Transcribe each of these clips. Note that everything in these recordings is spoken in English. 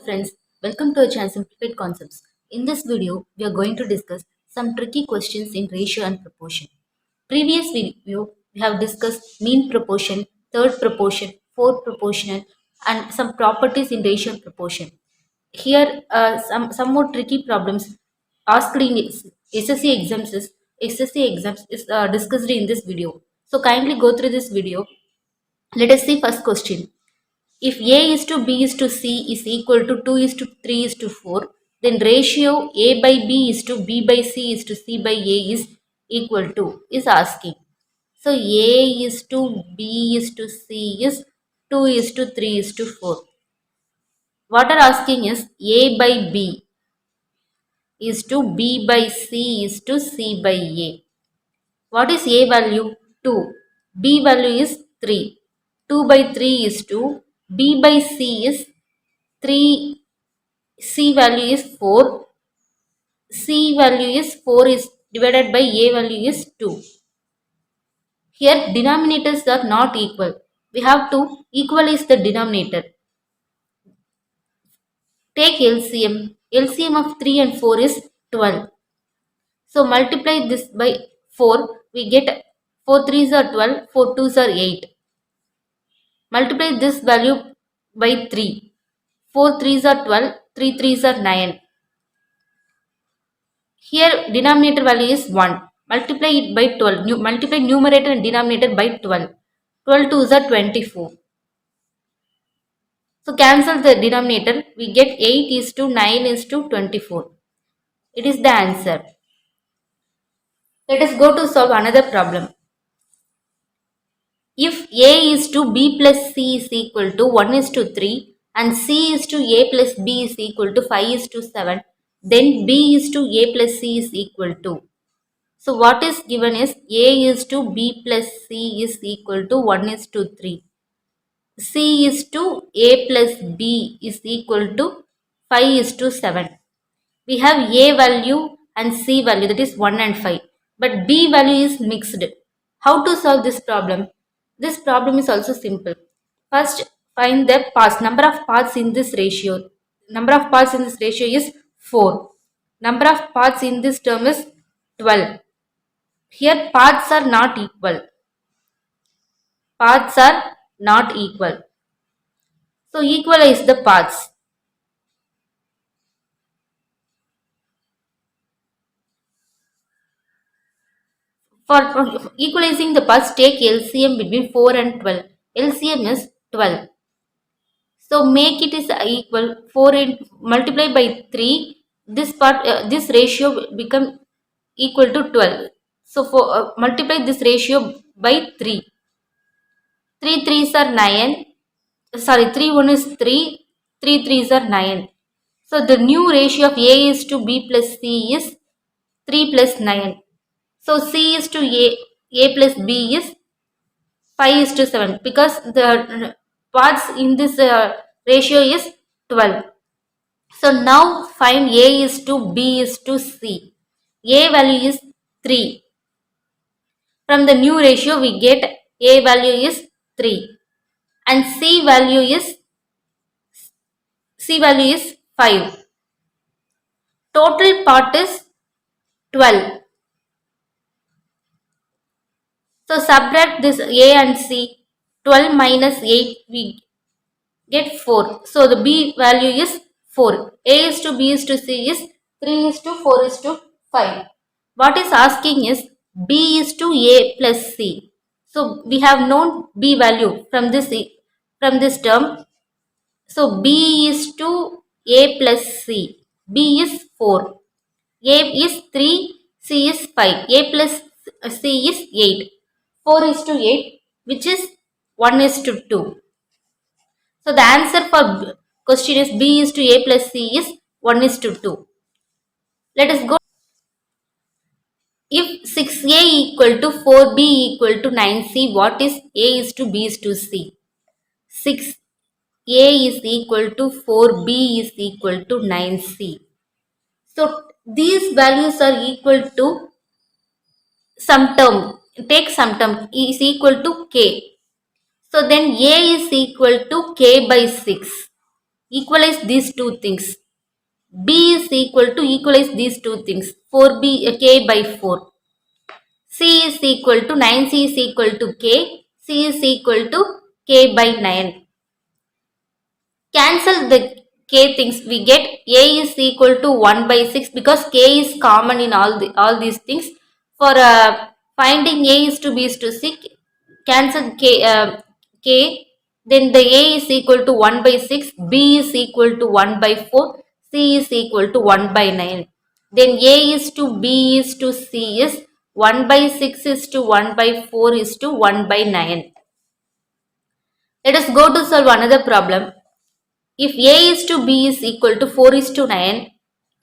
Friends, welcome to our channel Simplified Concepts. In this video, we are going to discuss some tricky questions in ratio and proportion. Previous video, we have discussed mean proportion, third proportion, fourth proportional, and some properties in ratio and proportion. Here, some more tricky problems asked in SSC exams is discussed in this video. So kindly go through this video. Let us see first question. If A is to B is to C is equal to 2 is to 3 is to 4, then ratio A by B is to B by C is to C by A is equal to is asking. So A is to B is to C is 2 is to 3 is to 4. What are asking is A by B is to B by C is to C by A. What is A value? 2. B value is 3. 2 by 3 is 2. B by C is 3. C value is 4. C value is 4 is divided by A value is 2. Here denominators are not equal. We have to equalize the denominator. Take LCM. LCM of 3 and 4 is 12. So multiply this by 4. We get 4 3s are 12, 4 2s are 8. Multiply this value by 3. 4 3s are 12, 3 3s are 9. Here denominator value is 1. Multiply it by 12. Multiply numerator and denominator by 12. 12 2s are 24. So cancel the denominator. We get 8 is to 9 is to 24. It is the answer. Let us go to solve another problem. If A is to B plus C is equal to 1 is to 3 and C is to A plus B is equal to 5 is to 7, then B is to A plus C is equal to. So what is given is A is to B plus C is equal to 1 is to 3. C is to A plus B is equal to 5 is to 7. We have A value and C value, that is 1 and 5. But B value is mixed. How to solve this problem? This problem is also simple. First, find the parts. Number of parts in this ratio. Number of parts in this ratio is 4. Number of parts in this term is 12. Here parts are not equal. Parts are not equal. So equalize the parts. For equalizing the parts, take LCM between 4 and 12. LCM is 12. So make it is equal 4 and multiply by 3. This part, this ratio become equal to 12. So for multiply this ratio by 3. 3 3s are 9. Sorry, 3 1 is 3. 3 3s are 9. So the new ratio of A is to B plus C is 3 plus 9. So C is to A plus B is 5 is to 7 because the parts in this ratio is 12. So now find A is to B is to C. A value is 3. From the new ratio we get A value is 3 and C value is 5. Total part is 12. So subtract this A and C. 12 minus 8 we get 4. So the B value is 4. A is to B is to C is 3 is to 4 is to 5. What is asking is B is to A plus C. So we have known B value from this term. So B is to A plus C. B is 4. A is 3. C is 5. A plus C is 8. 4 is to 8, which is 1 is to 2. So the answer for question is B is to A plus C is 1 is to 2. Let us go. If 6A equal to 4B equal to 9C, what is A is to B is to C? 6A is equal to 4B is equal to 9C. So these values are equal to some term. Take some term is equal to K. So then A is equal to K by 6. Equalize these two things. B is equal to equalize these two things. 4b k by 4. C is equal to 9c is equal to k. C is equal to k by 9. Cancel the k things. We get a is equal to 1 by 6 because k is common in all these things. For finding a is to b is to c, cancel k. Then the a is equal to 1 by 6, b is equal to 1 by 4, c is equal to 1 by 9. Then a is to b is to c is 1 by 6 is to 1 by 4 is to 1 by 9. Let us go to solve another problem. If a is to b is equal to 4 is to 9,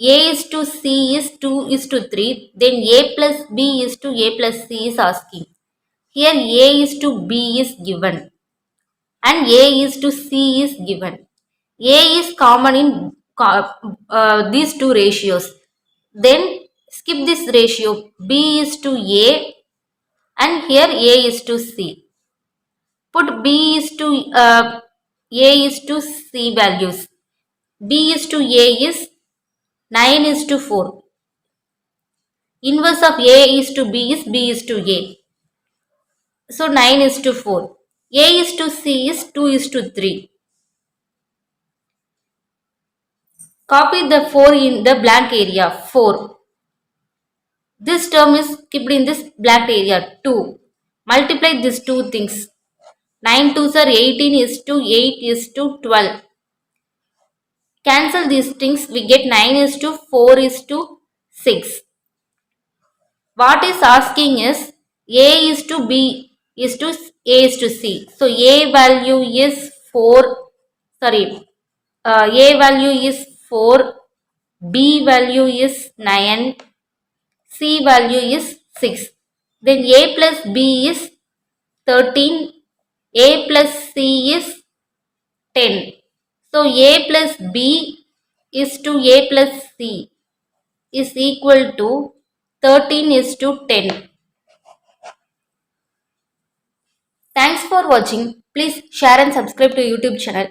a is to c is 2 is to 3, then a plus b is to a plus c is asking. Here a is to b is given and a is to c is given. A is common in these two ratios. Then skip this ratio. B is to a and here a is to c. Put b is to a is to c values. B is to A is 9 is to 4. Inverse of A is to B is B is to A. So 9 is to 4. A is to C is 2 is to 3. Copy the 4 in the blank area. 4. This term is kept in this blank area. 2. Multiply these two things. 9 2s are 18 is to 8 is to 12. Cancel these things. We get 9 is to 4 is to 6. What is asking is A is to B is to A is to C. So A value is 4. Sorry. A value is 4. B value is 9. C value is 6. Then A plus B is 13. A plus C is 10. So A plus B is to A plus C is equal to 13 is to 10. Thanks for watching. Please share and subscribe to YouTube channel.